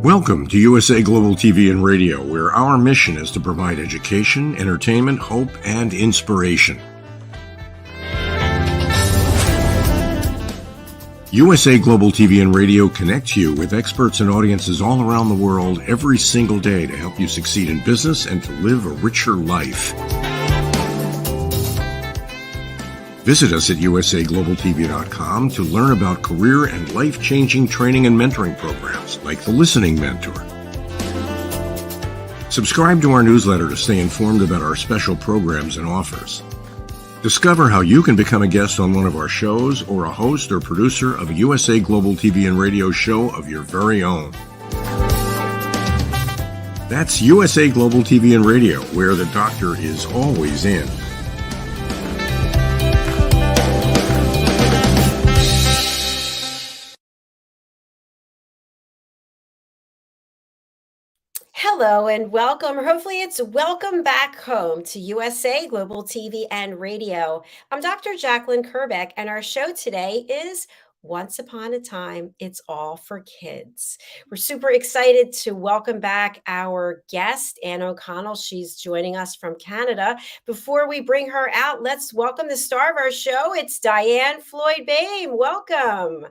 Welcome to USA Global TV and Radio, where our mission is to provide education, entertainment, hope, and inspiration. USA Global TV and Radio connects you with experts and audiences all around the world every single day to help you succeed in business and to live a richer life. Visit us at usaglobaltv.com to learn about career and life-changing training and mentoring programs like the Listening Mentor. Subscribe to our newsletter to stay informed about our special programs and offers. Discover how you can become a guest on one of our shows or a host or producer of a USA Global TV and Radio show of your very own. That's USA Global TV and Radio, where the doctor is always in. Hello and welcome, or hopefully it's welcome back home to USA Global TV and Radio. I'm Dr. Jacalyn Kerbeck, and our show today is Once Upon a Time, It's All for Kids. We're super excited to welcome back our guest, Ann O'Connell. She's joining us from Canada. Before we bring her out, let's welcome the star of our show. It's DIANN FLOYD BOEHM. Welcome.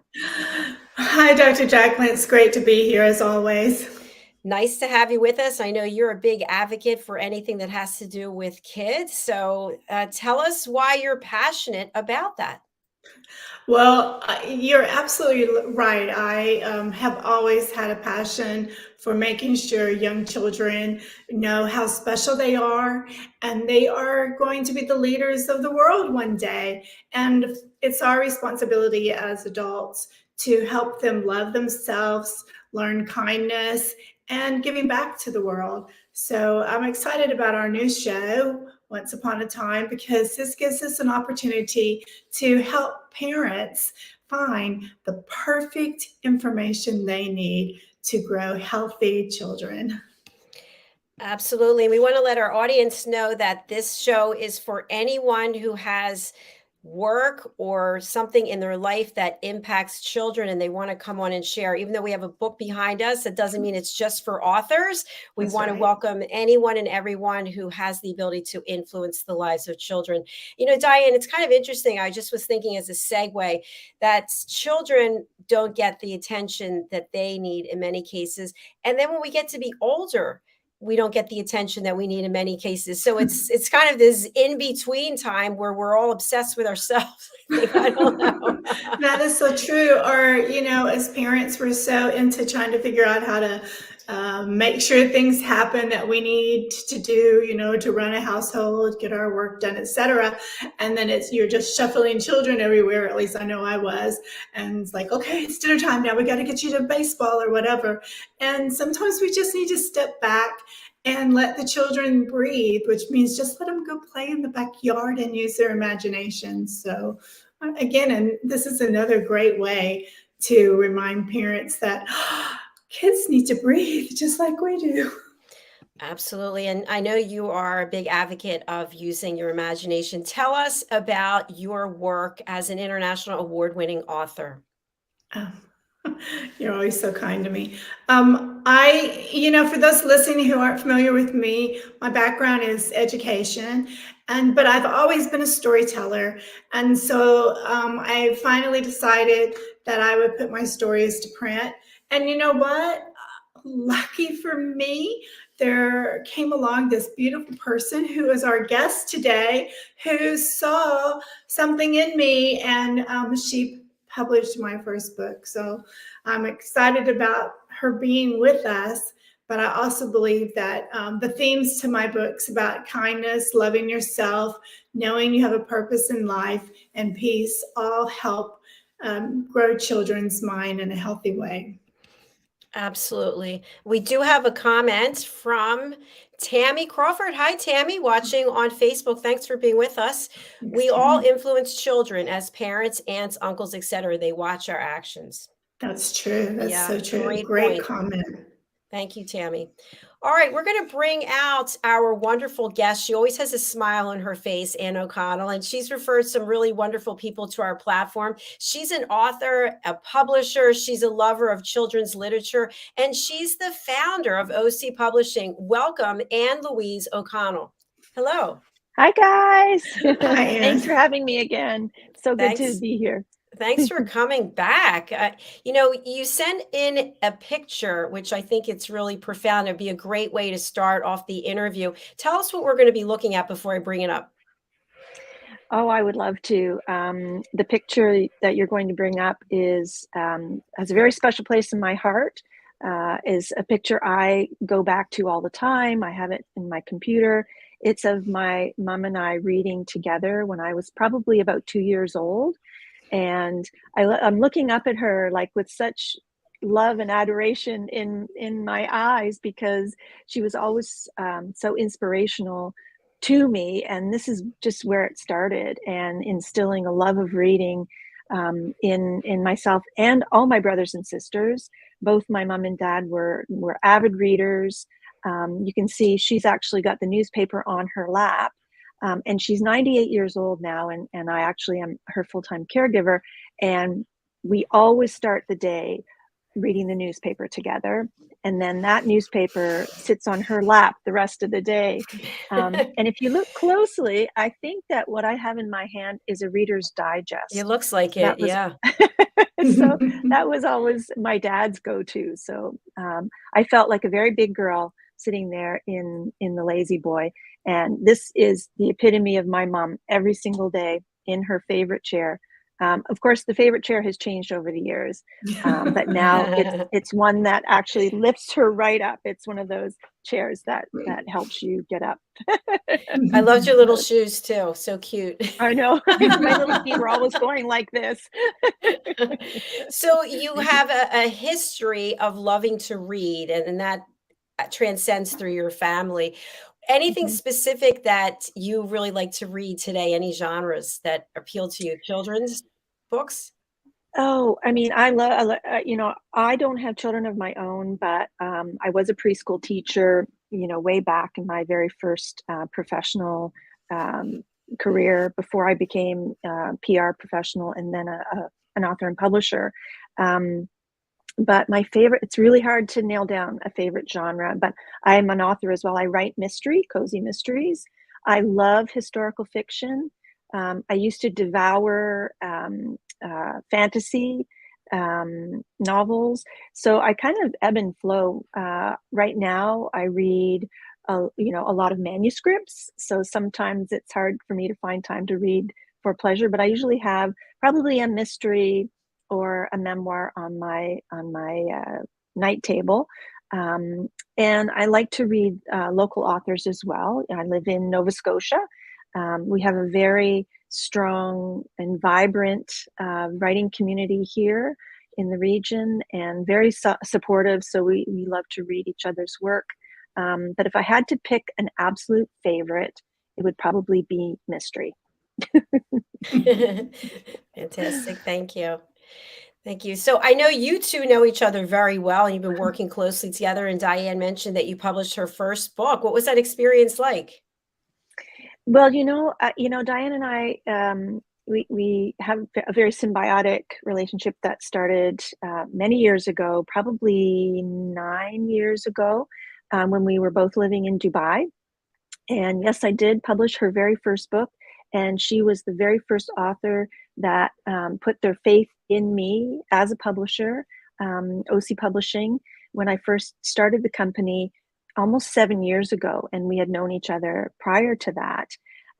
Hi, Dr. Jacalyn. It's great to be here as always. Nice to have you with us. I know you're a big advocate for anything that has to do with kids. So tell us why you're passionate about that. Well, you're absolutely right. I have always had a passion for making sure young children know how special they are, and they are going to be the leaders of the world one day. And it's our responsibility as adults to help them love themselves, learn kindness, and giving back to the world. So I'm excited about our new show, Once Upon a Time, because this gives us an opportunity to help parents find the perfect information they need to grow healthy children. Absolutely. And we want to let our audience know that this show is for anyone who has work or something in their life that impacts children and they want to come on and share. Even though we have a book behind us, it doesn't mean it's just for authors. We want to welcome anyone and everyone who has the ability to influence the lives of children. You know, DIANN, it's kind of interesting. I just was thinking as a segue that children don't get the attention that they need in many cases. And then when we get to be older, we don't get the attention that we need in many cases. So it's kind of this in-between time where we're all obsessed with ourselves. I don't know. That is so true. Or, you know, as parents, we're so into trying to figure out how to make sure things happen that we need to do, you know, to run a household, get our work done, etc. And then you're just shuffling children everywhere. At least I know I was. And it's like, okay, it's dinner time now. We got to get you to baseball or whatever. And sometimes we just need to step back and let the children breathe, which means just let them go play in the backyard and use their imagination. So again, and this is another great way to remind parents that kids need to breathe just like we do. Absolutely. And I know you are a big advocate of using your imagination. Tell us about your work as an international award-winning author. You're always so kind to me. For those listening who aren't familiar with me, my background is education, but I've always been a storyteller. And so I finally decided that I would put my stories to print. And you know what? Lucky for me, there came along this beautiful person who is our guest today, who saw something in me, and she published my first book. So I'm excited about her being with us, but I also believe that the themes to my books about kindness, loving yourself, knowing you have a purpose in life, and peace all help grow children's mind in a healthy way. Absolutely. We do have a comment from Tammy Crawford. Hi, Tammy, watching on Facebook. Thanks for being with us. We all influence children as parents, aunts, uncles, etc. They watch our actions. That's true. That's so true. Great comment. Thank you, Tammy. All right, we're going to bring out our wonderful guest. She always has a smile on her face, Ann O'Connell, and she's referred some really wonderful people to our platform. She's an author, a publisher, she's a lover of children's literature, and she's the founder of OC Publishing. Welcome, Ann Louise O'Connell. Hello. Hi, guys. Hi, Ann. Thanks for having me again. So good to Thanks. be here. Thanks for coming back. You sent in a picture, which I think it's really profound. It'd be a great way to start off the interview. Tell us what we're going to be looking at before I bring it up. Oh, I would love to. The picture that you're going to bring up has a very special place in my heart. Is a picture I go back to all the time. I have it in my computer. It's of my mom and I reading together when I was probably about 2 years old. And I'm looking up at her like with such love and adoration in my eyes, because she was always so inspirational to me. And this is just where it started, and instilling a love of reading in myself and all my brothers and sisters. Both my mom and dad were avid readers. You can see she's actually got the newspaper on her lap. And she's 98 years old now, and I actually am her full-time caregiver. And we always start the day reading the newspaper together. And then that newspaper sits on her lap the rest of the day. And if you look closely, I think that what I have in my hand is a Reader's Digest. It looks like it, yeah. So that was always my dad's go-to. So I felt like a very big girl sitting there in the lazy boy. And this is the epitome of my mom every single day in her favorite chair. Of course, the favorite chair has changed over the years, but now it's one that actually lifts her right up. It's one of those chairs that helps you get up. I loved your little shoes too. So cute. I know. My little feet were always going like this. So you have a history of loving to read, and that transcends through your family. Anything specific that you really like to read today? Any genres that appeal to you? Children's books? Oh, I mean, I love, I don't have children of my own, but I was a preschool teacher, way back in my very first professional career before I became a PR professional and then an author and publisher. But my favorite, it's really hard to nail down a favorite genre, but I am an author as well. I write mystery, cozy mysteries. I love historical fiction. I used to devour fantasy novels. So I kind of ebb and flow. Right now I read a lot of manuscripts. So sometimes it's hard for me to find time to read for pleasure, but I usually have probably a mystery or a memoir on my night table. And I like to read local authors as well. I live in Nova Scotia. We have a very strong and vibrant writing community here in the region, and very supportive. So we love to read each other's work. But if I had to pick an absolute favorite, it would probably be mystery. Fantastic. Thank you. Thank you. So I know you two know each other very well, and you've been working closely together. And DIANN mentioned that you published her first book. What was that experience like? Well, DIANN and I, we have a very symbiotic relationship that started many years ago, probably 9 years ago, when we were both living in Dubai. And yes, I did publish her very first book, and she was the very first author that put their faith in me as a publisher, OC Publishing, when I first started the company almost 7 years ago, and we had known each other prior to that.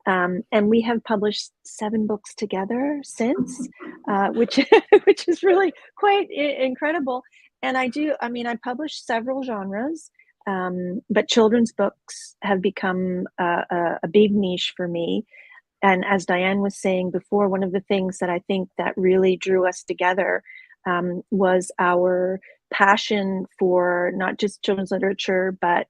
And we have published 7 books together since, which is really quite incredible. And I publish several genres, but children's books have become a big niche for me. And as DIANN was saying before, one of the things that I think that really drew us together was our passion for not just children's literature, but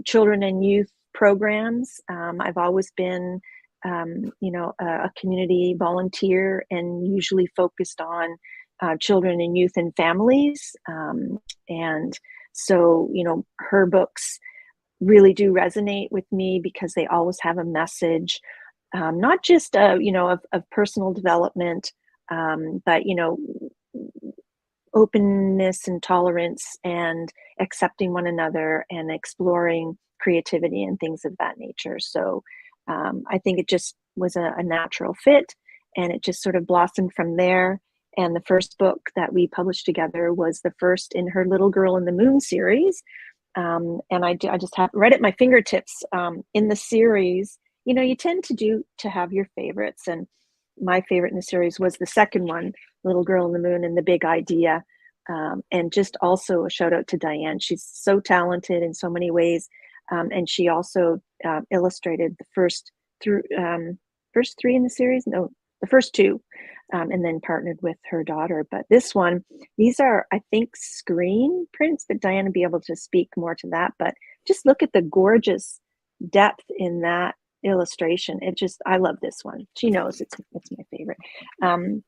children and youth programs. I've always been a community volunteer, and usually focused on children and youth and families. And So, her books really do resonate with me because they always have a message, not just, of personal development, but, openness and tolerance and accepting one another and exploring creativity and things of that nature. So I think it just was a natural fit, and it just sort of blossomed from there. And the first book that we published together was the first in her Little Girl in the Moon series. And I just have right at my fingertips in the series. You tend to have your favorites, and my favorite in the series was the second one, Little Girl in the Moon and the Big Idea. And just also a shout out to DIANN. She's so talented in so many ways. And she also illustrated the first three in the series. No, the first two, and then partnered with her daughter. But this one, these are, I think, screen prints, but DIANN will be able to speak more to that. But just look at the gorgeous depth in that illustration. I love this one. She knows it's my favorite.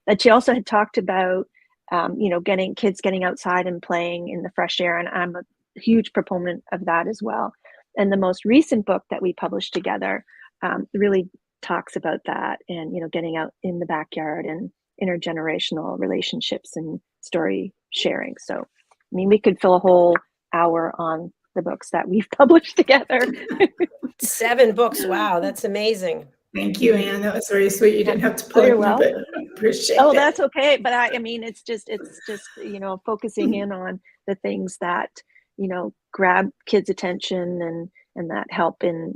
But she also had talked about, getting outside and playing in the fresh air. And I'm a huge proponent of that as well. And the most recent book that we published together really talks about that, and getting out in the backyard and intergenerational relationships and story sharing. So I mean, we could fill a whole hour on the books that we've published together. 7 books. Wow, that's amazing. Thank you, Anne. That was very sweet. You didn't have to plug me, but I appreciate it. That's okay. But I mean, it's just focusing in on the things that grab kids' attention and that help in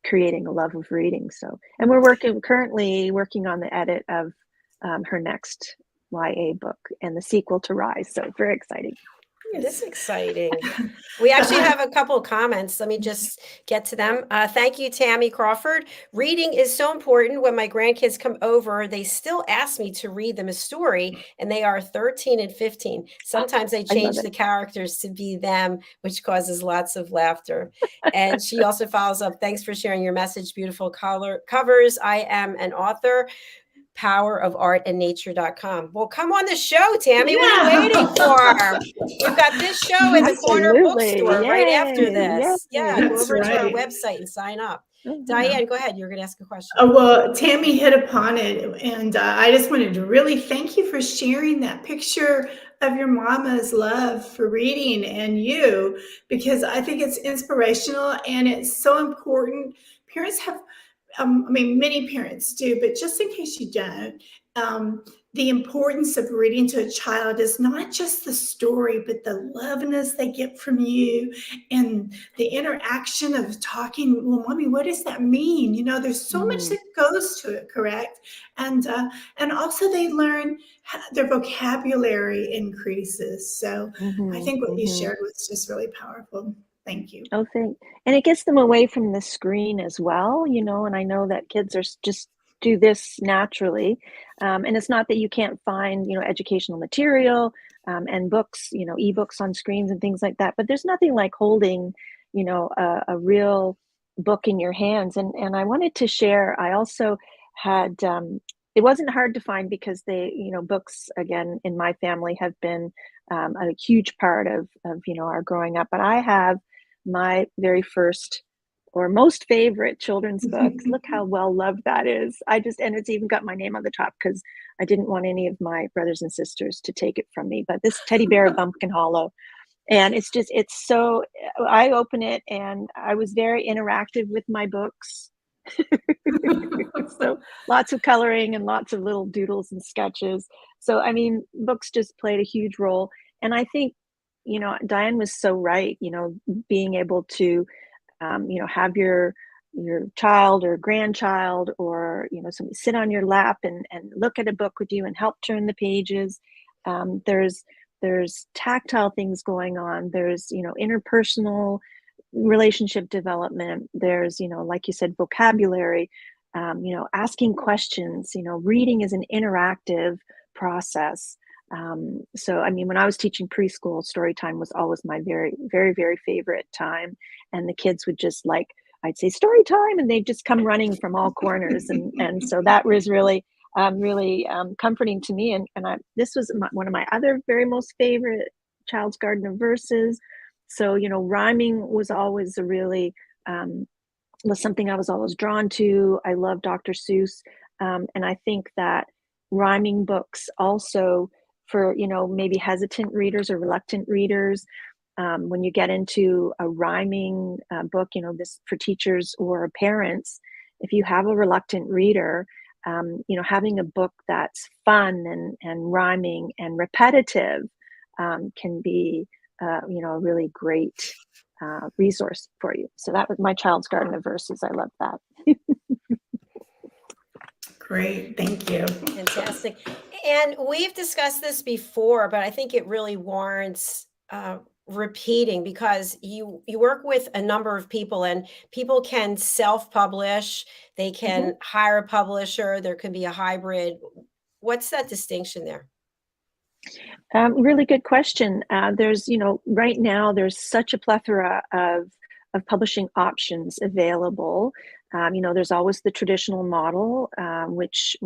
creating a love of reading. So, and we're currently working on the edit of her next YA book and the sequel to Rise. So very exciting. It is exciting. We actually have a couple of comments. Let me just get to them. Thank you, Tammy Crawford. Reading is so important. When my grandkids come over, they still ask me to read them a story, and they are 13 and 15. Sometimes they change the characters to be them, which causes lots of laughter. And she also follows up, thanks for sharing your message. Beautiful covers. I am an author. powerofartandnature.com. Well, come on the show, Tammy. What are you waiting for? We've got this show in the corner bookstore right after this. Yeah, go over to our website and sign up. DIANN, go ahead. You're going to ask a question. Well, Tammy hit upon it, and I just wanted to really thank you for sharing that picture of your mama's love for reading and you, because I think it's inspirational and it's so important. Parents have many parents do, but just in case you don't, the importance of reading to a child is not just the story, but the loveness they get from you and the interaction of talking. Well, mommy, what does that mean? There's so much that goes to it, correct? And also they learn, their vocabulary increases. So I think what you shared was just really powerful. Thank you. Oh, and it gets them away from the screen as well, and I know that kids are just do this naturally. And it's not that you can't find, educational material and books, ebooks on screens and things like that, but there's nothing like holding, a real book in your hands. And I wanted to share, I also had, it wasn't hard to find because books, again, in my family have been a huge part of our growing up. But I have my very first or most favorite children's books. Look how well loved that is. And it's even got my name on the top because I didn't want any of my brothers and sisters to take it from me. But this Teddy Bear Bumpkin Hollow. And it's so, I open it and I was very interactive with my books. So lots of coloring and lots of little doodles and sketches. So, books just played a huge role. And I think, DIANN was so right, being able to, have your child or grandchild or, somebody sit on your lap and look at a book with you and help turn the pages. There's tactile things going on. There's, interpersonal relationship development. There's, like you said, vocabulary, asking questions. Reading is an interactive process. So, when I was teaching preschool, story time was always my very, very, very favorite time. And the kids would just I'd say story time, and they'd just come running from all corners. And so that was really, really comforting to me. And this was one of my other very most favorite child's garden of verses. So, you know, rhyming was always a really, was something I was always drawn to. I love Dr. Seuss. And I think that rhyming books also, for, you know, maybe hesitant readers or reluctant readers, when you get into a rhyming book, you know, this for teachers or parents, if you have a reluctant reader, you know, having a book that's fun and rhyming and repetitive can be, you know, a really great resource for you. So that was my child's garden of verses. I love that. Great, thank you. Fantastic. And we've discussed this before, but I think it really warrants repeating, because you work with a number of people, and people can self-publish, they can hire a publisher, there can be a hybrid. What's that distinction there? Really good question. There's, you know, right now there's such a plethora of publishing options available. You know, there's always the traditional model, which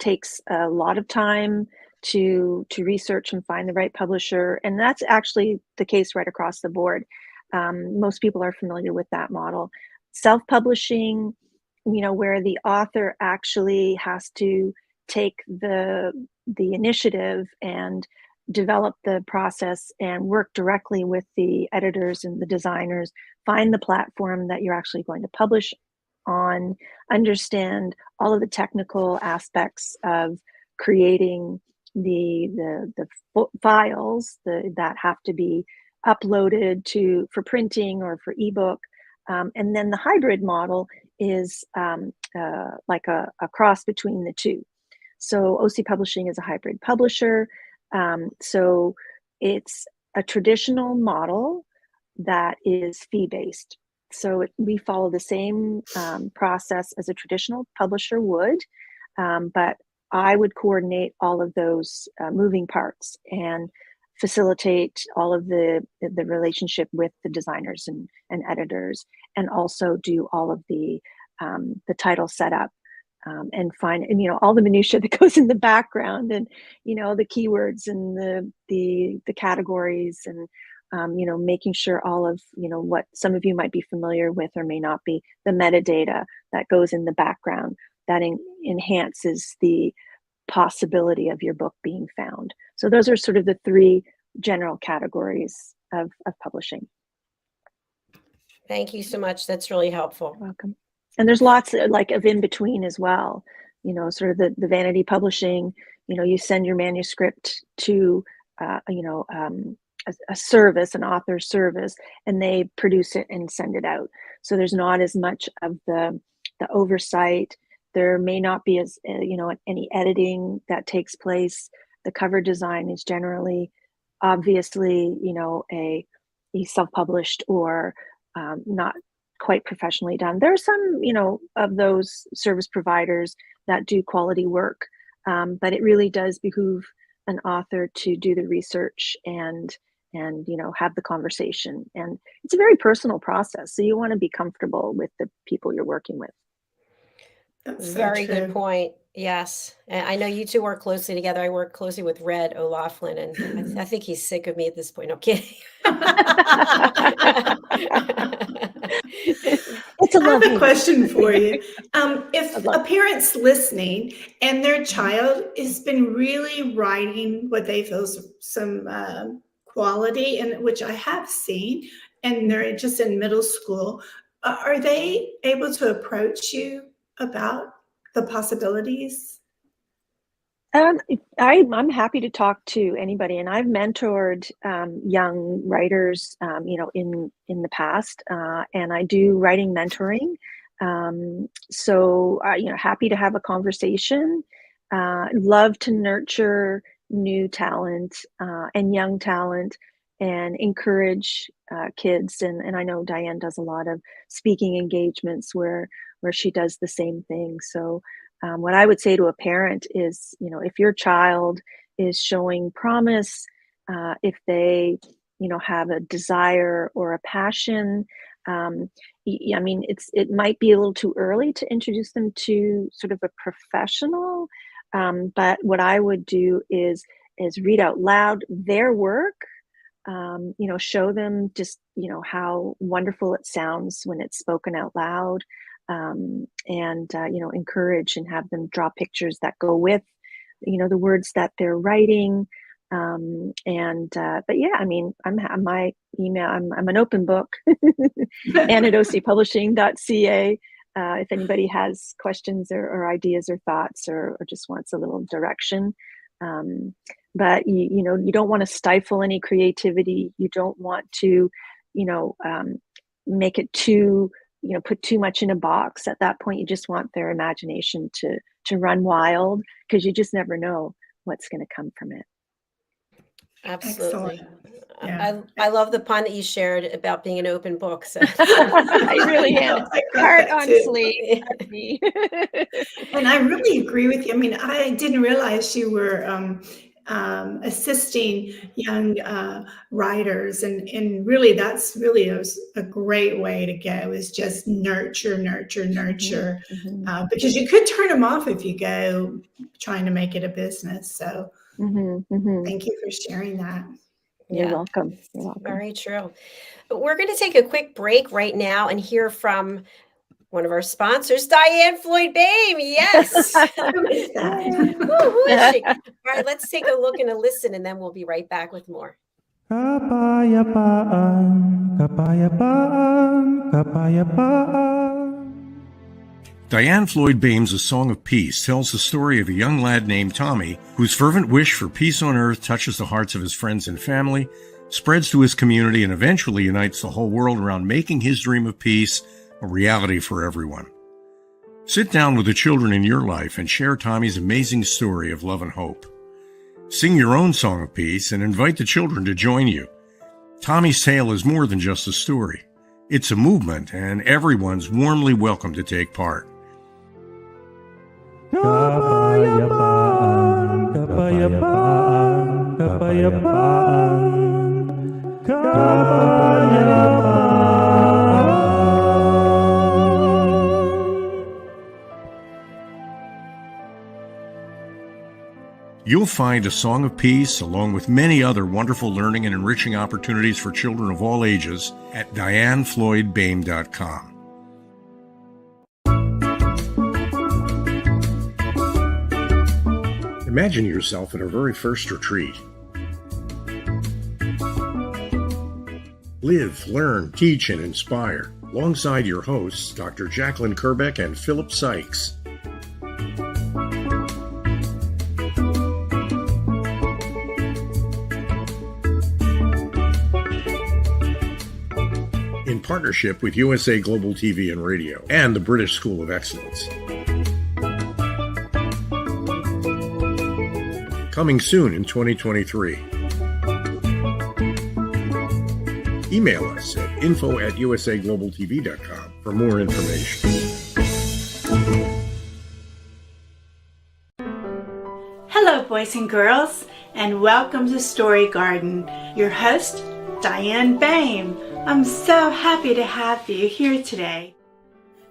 takes a lot of time to research and find the right publisher, and that's actually the case right across the board. Most people are familiar with that model. Self-publishing, you know, where the author actually has to take the initiative and develop the process and work directly with the editors and the designers, find the platform that you're actually going to publish on, understand all of the technical aspects of creating the files that have to be uploaded for printing or for ebook. And then the hybrid model is like a cross between the two. So OC Publishing is a hybrid publisher. So it's a traditional model that is fee-based. So we follow the same process as a traditional publisher would, but I would coordinate all of those moving parts and facilitate all of the relationship with the designers and editors, and also do all of the title setup. And find, and you know, all the minutia that goes in the background, and you know, the keywords and the categories, and you know, making sure all of, you know, what some of you might be familiar with or may not be, the metadata that goes in the background that enhances the possibility of your book being found. So those are sort of the three general categories of publishing. Thank you so much. That's really helpful. You're welcome. And there's lots of, like, of in between as well, you know, sort of the vanity publishing, you know, you send your manuscript to, you know, a service, an author service, and they produce it and send it out. So there's not as much of the oversight. There may not be as, you know, any editing that takes place. The cover design is generally, obviously, you know, a self-published or not quite professionally done. There are some, you know, of those service providers that do quality work, but it really does behoove an author to do the research and you know, have the conversation. And it's a very personal process, so you want to be comfortable with the people you're working with. That's so Very true. good point. Yes. And I know you two work closely together. I work closely with Red O'Loughlin, and I think he's sick of me at this point. No kidding. It's a I have lovely a question for you. If I'd love- a parent's listening and their child has been really writing what they feel is some quality, and which I have seen, and they're just in middle school, are they able to approach you about the possibilities? I'm happy to talk to anybody, and I've mentored young writers, you know, in the past, and I do writing mentoring. So, you know, happy to have a conversation. Love to nurture new talent and young talent, and encourage kids. And I know DIANN does a lot of speaking engagements where she does the same thing. So. What I would say to a parent is, you know, if your child is showing promise, if they, you know, have a desire or a passion, I mean, it might be a little too early to introduce them to sort of a professional, but what I would do is read out loud their work, show them just, how wonderful it sounds when it's spoken out loud, and encourage and have them draw pictures that go with, the words that they're writing. But yeah, I mean, I'm my email, I'm an open book, and at ocpublishing.ca. If anybody has questions or ideas or thoughts or just wants a little direction. But you don't want to stifle any creativity. You don't want to, make it too, put too much in a box. At that point, you just want their imagination to run wild, because you just never know what's going to come from it. Absolutely. Excellent. Yeah. I love the pun that you shared about being an open book. So. I really am. Heart on sleeve. And I really agree with you. I mean, I didn't realize you were assisting young writers, and really, that's really a great way to go, is just nurture, because you could turn them off if you go trying to make it a business. So thank you for sharing that. You're welcome. Very true. We're going to take a quick break right now and hear from one of our sponsors, DIANN FLOYD BOEHM. Yes. Who is that? Who is she? All right, let's take a look and a listen, and then we'll be right back with more. Kapayapaan, kapayapaan, kapayapaan. DIANN FLOYD BOEHM's A Song of Peace tells the story of a young lad named Tommy, whose fervent wish for peace on earth touches the hearts of his friends and family, spreads to his community, and eventually unites the whole world around making his dream of peace a reality for everyone. Sit down with the children in your life and share Tommy's amazing story of love and hope. Sing your own song of peace and invite the children to join you. Tommy's tale is more than just a story. It's a movement, and everyone's warmly welcome to take part. Kapayapaan, kapayapaan, kapayapaan, kapayapaan. You'll find A Song of Peace, along with many other wonderful learning and enriching opportunities for children of all ages, at DIANNFLOYDBOEHM.com. Imagine yourself at our very first retreat. Live, learn, teach, and inspire, alongside your hosts, Dr. Jacalyn Kerbeck and Philip Sykes. In partnership with USA Global TV and Radio and the British School of Excellence. Coming soon in 2023. Email us at info@usaglobaltv.com for more information. Hello, boys and girls, and welcome to Story Garden. Your host, DIANN BOEHM. I'm so happy to have you here today.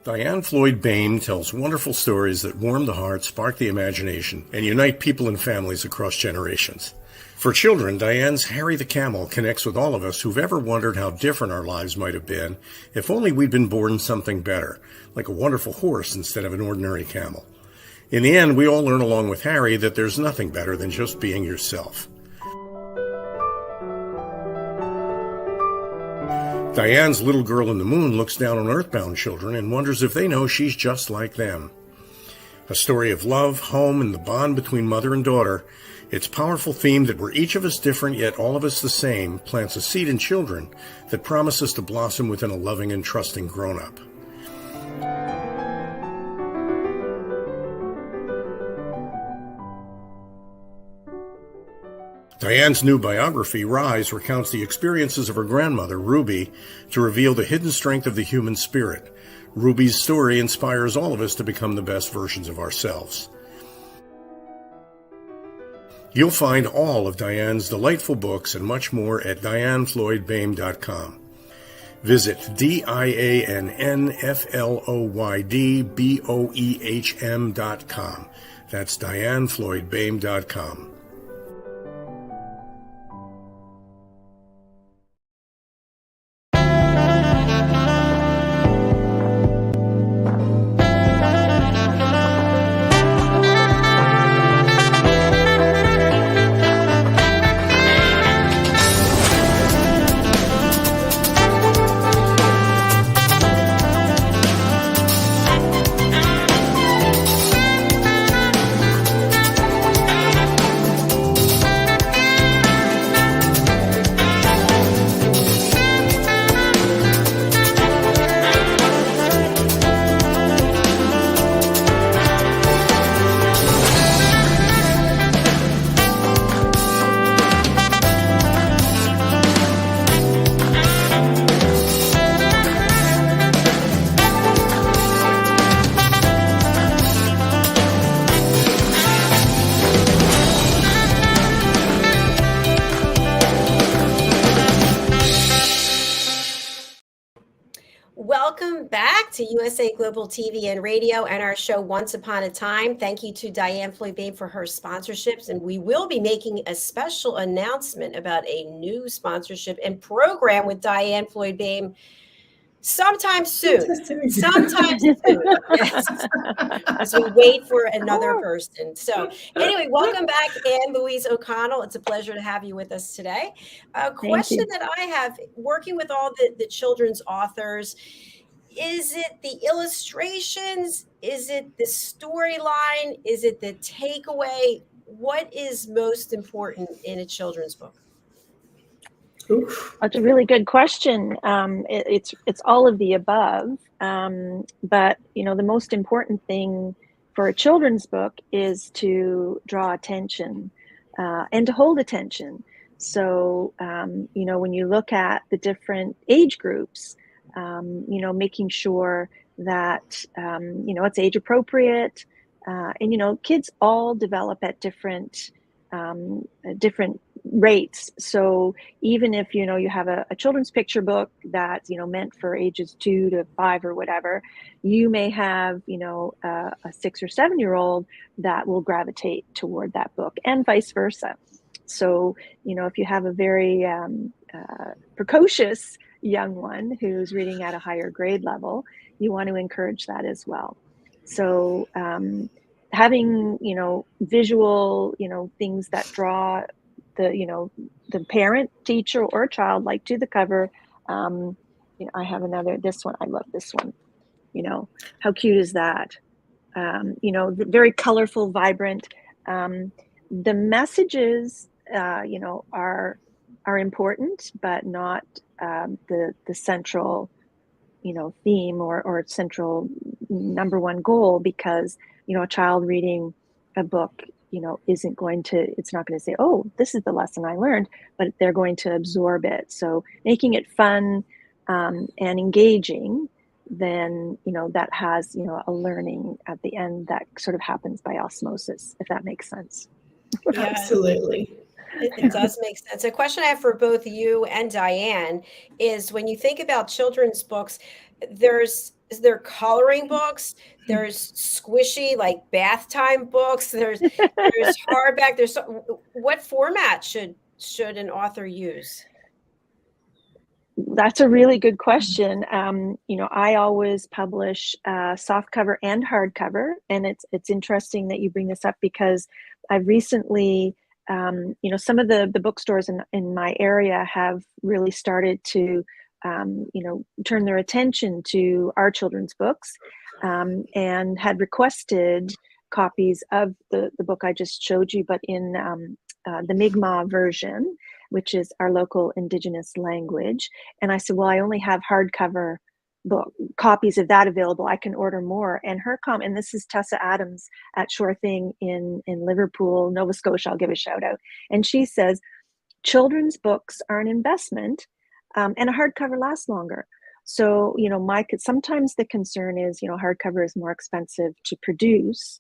DIANN FLOYD BOEHM tells wonderful stories that warm the heart, spark the imagination, and unite people and families across generations. For children, Diane's Harry the Camel connects with all of us who've ever wondered how different our lives might have been if only we'd been born something better, like a wonderful horse instead of an ordinary camel. In the end, we all learn along with Harry that there's nothing better than just being yourself. Diane's Little Girl in the Moon looks down on earthbound children and wonders if they know she's just like them. A story of love, home, and the bond between mother and daughter, its powerful theme that we're each of us different yet all of us the same plants a seed in children that promises to blossom within a loving and trusting grown-up. Diane's new biography, Rise, recounts the experiences of her grandmother, Ruby, to reveal the hidden strength of the human spirit. Ruby's story inspires all of us to become the best versions of ourselves. You'll find all of Diane's delightful books and much more at DIANNFLOYDBOEHM.com. Visit DIANNFLOYDBOEHM.com. That's DIANNFLOYDBOEHM.com. welcome back to USA Global TV and Radio and our show Once Upon a Time. Thank you to Diane Floyd-Bain for her sponsorships, and we will be making a special announcement about a new sponsorship and program with Diane Floyd-Bain sometime soon. Sometime soon, yes, as we wait for another person. So anyway, welcome back, Anne Louise O'Connell. It's a pleasure to have you with us today. A question that I have, working with all the children's authors, is it the illustrations? Is it the storyline? Is it the takeaway? What is most important in a children's book? That's a really good question. It's all of the above, but the most important thing for a children's book is to draw attention and to hold attention. So when you look at the different age groups, making sure that it's age appropriate, and kids all develop at different rates. So even if you have a children's picture book that's meant for ages 2 to 5 or whatever, you may have a 6 or 7 year old that will gravitate toward that book, and vice versa. So if you have a very precocious young one who's reading at a higher grade level, you want to encourage that as well. So having visual things that draw the parent, teacher, or child to the cover. I have this one. I love this one. How cute is that? Very colorful, vibrant. The messages are important, but not the central theme or central number one goal, because a child reading a book it's not going to say, oh, this is the lesson I learned, but they're going to absorb it. So making it fun and engaging, then that has a learning at the end that sort of happens by osmosis, if that makes sense. Yeah. Absolutely. It does make sense. A question I have for both you and Diane is, when you think about children's books, there coloring books, there's squishy like bath time books, there's hardback, what format should an author use? That's a really good question. I always publish softcover and hardcover, and it's interesting that you bring this up, because I've recently some of the bookstores in my area have really started to turn their attention to our children's books, and had requested copies of the book I just showed you, but in the Mi'kmaq version, which is our local Indigenous language. And I said, well, I only have hardcover book copies of that available. I can order more. And her comment, and this is Tessa Adams at Sure Thing in Liverpool, Nova Scotia, I'll give a shout out. And she says, children's books are an investment, and a hardcover lasts longer. So, sometimes the concern is, hardcover is more expensive to produce,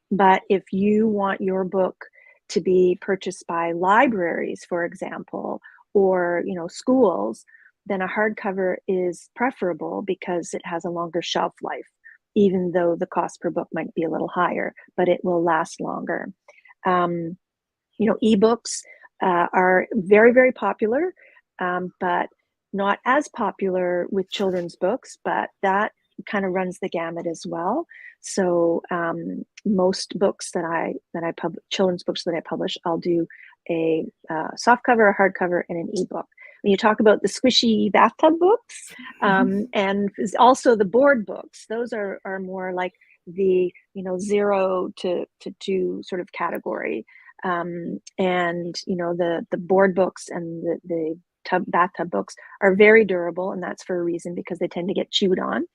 but if you want your book to be purchased by libraries, for example, or, schools, then a hardcover is preferable because it has a longer shelf life, even though the cost per book might be a little higher, but it will last longer. Ebooks are very, very popular, but not as popular with children's books, but that kind of runs the gamut as well. So most books that I publish, children's books that I publish, I'll do a softcover, a hardcover, and an ebook. When you talk about the squishy bathtub books, and also the board books, those are more like the 0 to 2 sort of category. And the board books and the bathtub books are very durable, and that's for a reason, because they tend to get chewed on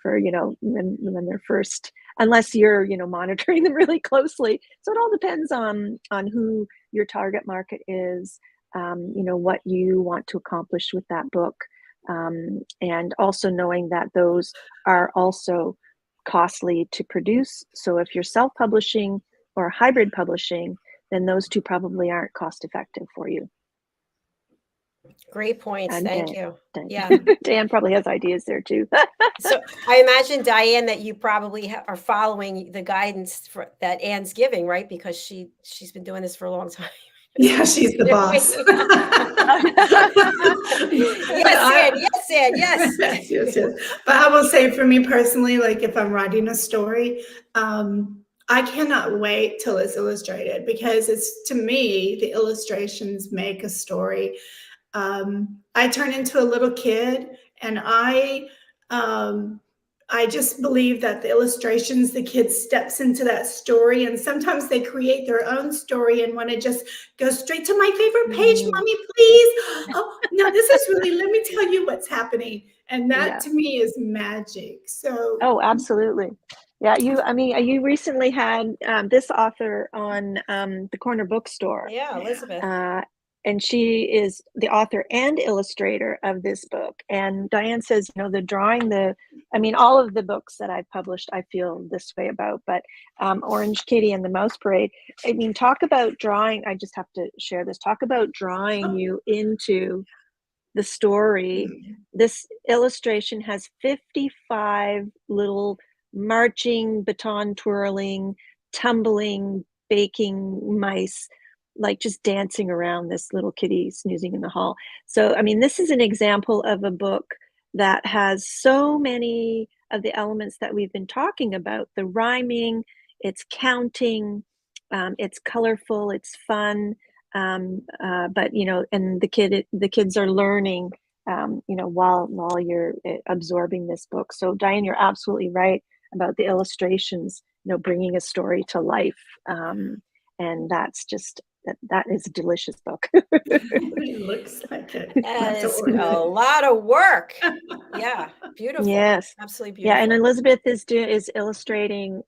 for when they're first, unless you're monitoring them really closely. So it all depends on who your target market is, what you want to accomplish with that book, and also knowing that those are also costly to produce. So if you're self-publishing or hybrid publishing, then those two probably aren't cost effective for you. Great points. And Thank you. Dan, Yeah. Dan probably has ideas there too. So I imagine, Diane, that you probably are following the guidance that Anne's giving, right? Because she's been doing this for a long time. Yeah, she's the boss. Yes, Anne, yes. Yes, yes, yes. But I will say, for me personally, like if I'm writing a story, I cannot wait till it's illustrated, because it's, to me, the illustrations make a story. I turn into a little kid, and I just believe that the illustrations, the kid steps into that story, and sometimes they create their own story and want to just go straight to my favorite page. Mommy, please. Oh, no, this is really, let me tell you what's happening. And that to me is magic. So. Oh, absolutely. Yeah, you recently had this author on the Corner Bookstore. Yeah, Elizabeth. And she is the author and illustrator of this book. And Diane says, the drawing, all of the books that I've published, I feel this way about, but Orange Kitty and the Mouse Parade, talk about drawing. I just have to share this. Talk about drawing you into the story. This illustration has 55 little marching, baton twirling, tumbling, baking mice, like just dancing around this little kitty snoozing in the hall. So, this is an example of a book that has so many of the elements that we've been talking about. The rhyming, it's counting, it's colorful, it's fun, but and the kids are learning, while you're absorbing this book. So, Diane, you're absolutely right about the illustrations, bringing a story to life, and that's just. That is a delicious book. It looks like it. That is a lot of work. Yeah, beautiful. Yes, absolutely beautiful. Yeah, and Elizabeth is illustrating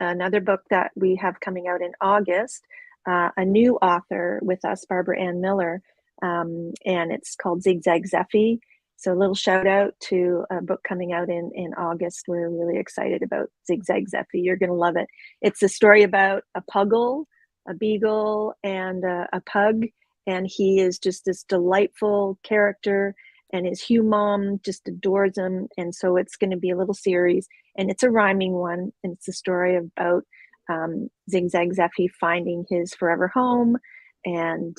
another book that we have coming out in August. A new author with us, Barbara Ann Miller, and it's called Zigzag Zeffie. So a little shout out to a book coming out in August. We're really excited about Zigzag Zeffie. You're going to love it. It's a story about a puggle, a beagle, and a pug, and he is just this delightful character, and his Hugh mom just adores him. And so it's going to be a little series, and it's a rhyming one, and it's a story about Zigzag Zeffie finding his forever home, and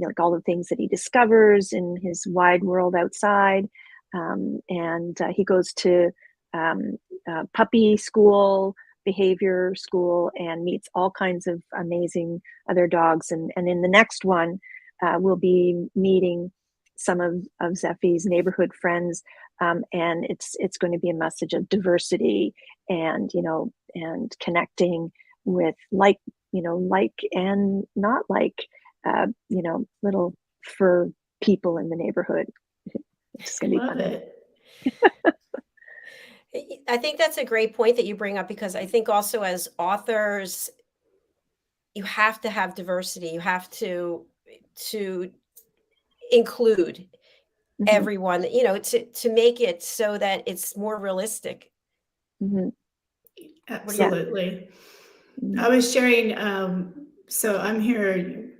like all the things that he discovers in his wide world outside. And he goes to puppy school, behavior school, and meets all kinds of amazing other dogs. And in the next one, we'll be meeting some of Zeffie's neighborhood friends, and it's going to be a message of diversity and and connecting with like and not like little fur people in the neighborhood. It's going to be fun. I think that's a great point that you bring up, because I think also as authors, you have to have diversity. You have to include everyone, to make it so that it's more realistic. Absolutely. I was sharing, so I'm here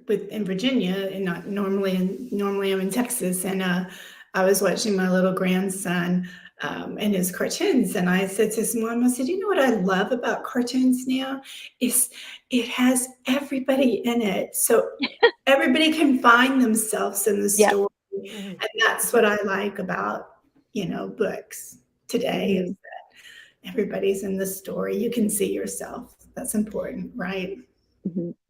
in Virginia, and not normally I'm in Texas, and I was watching my little grandson and his cartoons, and I said to his mom, I said, you know what I love about cartoons now is it has everybody in it, so everybody can find themselves in the story. And that's what I like about books today, is that everybody's in the story. You can see yourself. That's important, right?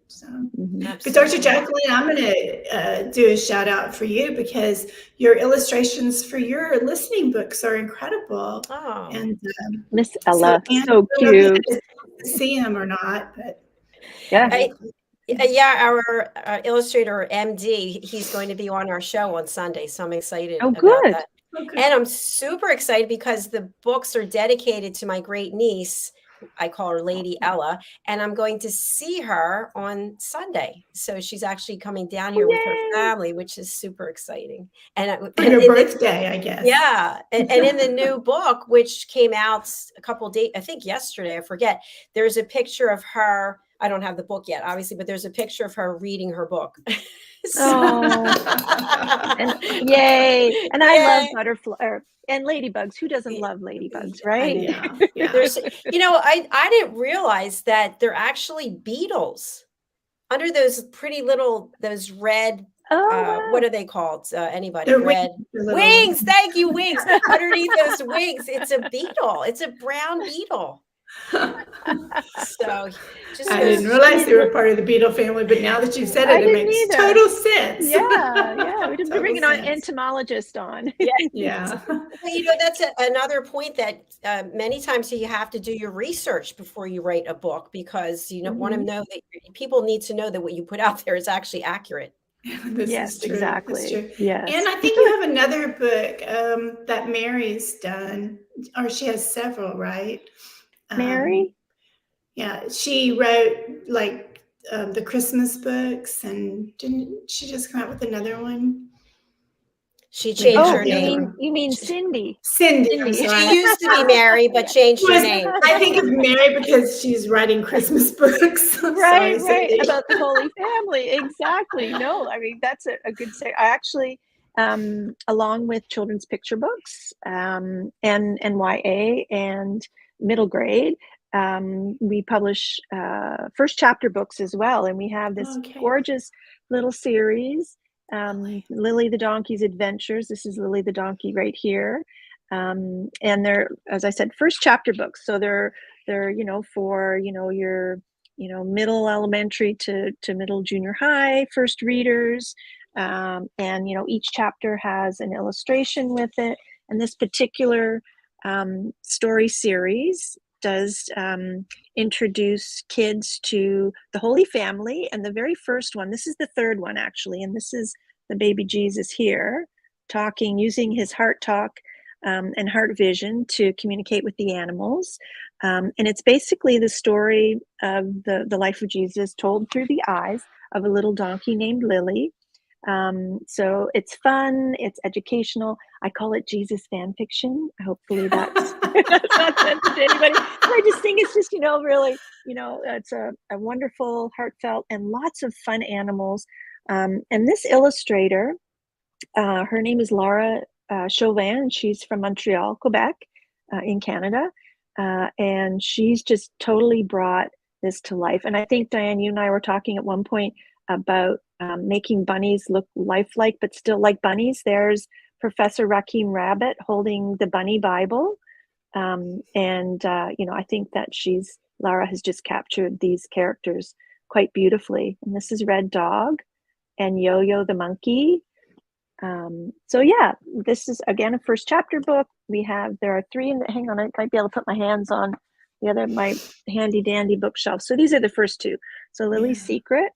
So, but Dr. Jacalyn, I'm going to do a shout out for you, because your illustrations for your listening books are incredible. Oh, and Miss Ella, so cute. To see him or not, but our illustrator MD, he's going to be on our show on Sunday, so I'm excited about that. Okay. And I'm super excited because the books are dedicated to my great niece. I call her Lady Ella, and I'm going to see her on Sunday. So she's actually coming down here with her family, which is super exciting. And for your birthday, I guess. Yeah. And in the new book, which came out a couple of days, I think yesterday, I forget, there's a picture of her I don't have the book yet, obviously, but there's a picture of her reading her book. And yay. And I love Yay. butterfly and ladybugs. Who doesn't love ladybugs, I right? Yeah, yeah. There's, I didn't realize that they're actually beetles under those pretty little, those red, Oh, what are they called? Anybody? They're Red little wings. Thank you, wings. Underneath those wings, it's a beetle. It's a brown beetle. So just I goes didn't to realize show they were part of the beetle family, but now that you've said it, I it didn't makes either. total sense. Yeah. We'd be Total bringing an sense. entomologist on. Yeah. Well, that's another point that many times you have to do your research before you write a book, because you want to know that people need to know that what you put out there is actually accurate. This Yes, is true. exactly. That's true. Yes. And I think you have another book that Mary's done, or she has several, right? Mary? Yeah, she wrote like the Christmas books, and didn't she just come out with another one? She changed her the other name. one. You mean Cindy? Cindy, I'm Cindy. sorry. She used to be Mary, but changed her Was- name. I think of Mary because she's writing Christmas books. Right, Sorry, Cindy. about the Holy Family. Exactly. No, I mean, that's a good say. I actually, along with children's picture books, and YA and middle grade, we publish first chapter books as well. And we have this Okay. gorgeous little series, Lily the Donkey's Adventures. This is Lily the Donkey right here. And they're, as I said, first chapter books. So they're for, your, middle elementary to middle junior high, first readers. And, each chapter has an illustration with it. And this particular story series does introduce kids to the Holy Family. And the very first one, this is the third one actually, and this is the baby Jesus here talking, using his heart talk and heart vision to communicate with the animals. And it's basically the story of the life of Jesus told through the eyes of a little donkey named Lily. So it's fun, it's educational. I call it Jesus fan fiction. Hopefully that's not offensive to anybody. I just think it's just, really, it's a wonderful, heartfelt, and lots of fun animals. And this illustrator, her name is Laura Chauvin. She's from Montreal, Quebec, in Canada. And she's just totally brought this to life. And I think, Diane, you and I were talking at one point about making bunnies look lifelike, but still like bunnies. There's Professor Rakim Rabbit holding the bunny Bible. I think that Lara has just captured these characters quite beautifully. And this is Red Dog and Yo-Yo the monkey. This is again a first chapter book. There are three in the, hang on, I might be able to put my hands on my handy dandy bookshelf. So these are the first two. So Lily's Secret.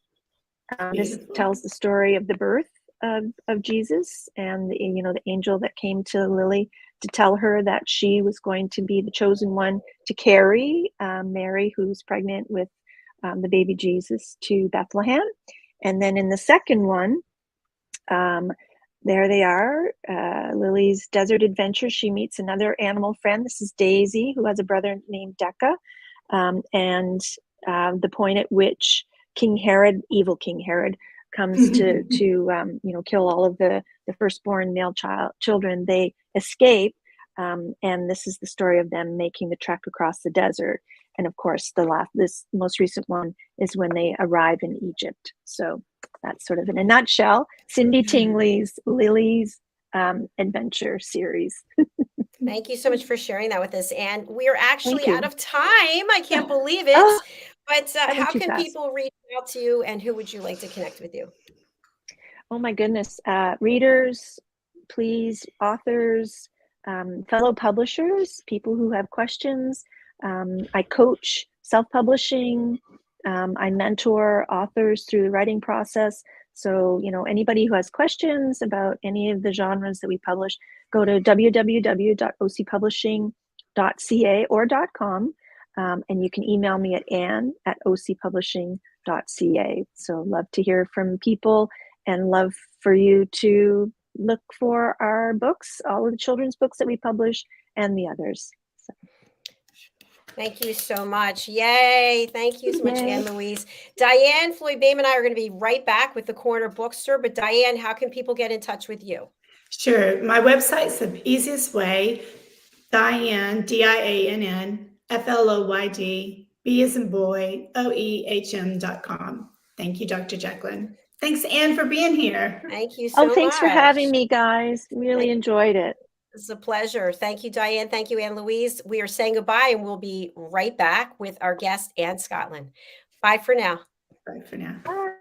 This tells the story of the birth of Jesus and the angel that came to Lily to tell her that she was going to be the chosen one to carry Mary, who's pregnant with the baby Jesus, to Bethlehem. And then in the second one, there they are, Lily's desert adventure. She meets another animal friend. This is Daisy, who has a brother named Decca. And the point at which evil King Herod, comes to kill all of the firstborn male children, they escape. And this is the story of them making the trek across the desert. And of course, this most recent one is when they arrive in Egypt. So that's sort of in a nutshell, Cindy Tingley's Lily's adventure series. Thank you so much for sharing that with us. And we're actually you. out of time. I can't believe it. Oh, but how too can fast. people reach out to you, and who would you like to connect with you? Oh my goodness. Readers, please, authors, fellow publishers, people who have questions. I coach self-publishing. I mentor authors through the writing process. So, anybody who has questions about any of the genres that we publish, go to www.ocpublishing.ca or .com. And you can email me at ann@ocpublishing.ca. So love to hear from people and love for you to look for our books, all of the children's books that we publish and the others. So. Thank you so much. Yay. Thank you so much, Yay. Anne Louise. DIANN, Floyd BOEHM, and I are going to be right back with the Corner Bookstore. But DIANN, how can people get in touch with you? Sure. My website's the easiest way. DIANN, DIANN, FLOYD, B as in boy, OEHM.com. Thank you, Dr. Jacalyn. Thanks, Anne, for being here. Thank you so much. Oh, thanks for having me, guys. Really enjoyed it. It's a pleasure. Thank you, DIANN. Thank you, Anne Louise. We are saying goodbye, and we'll be right back with our guest, Anne Scotland. Bye for now. Bye for now. Bye.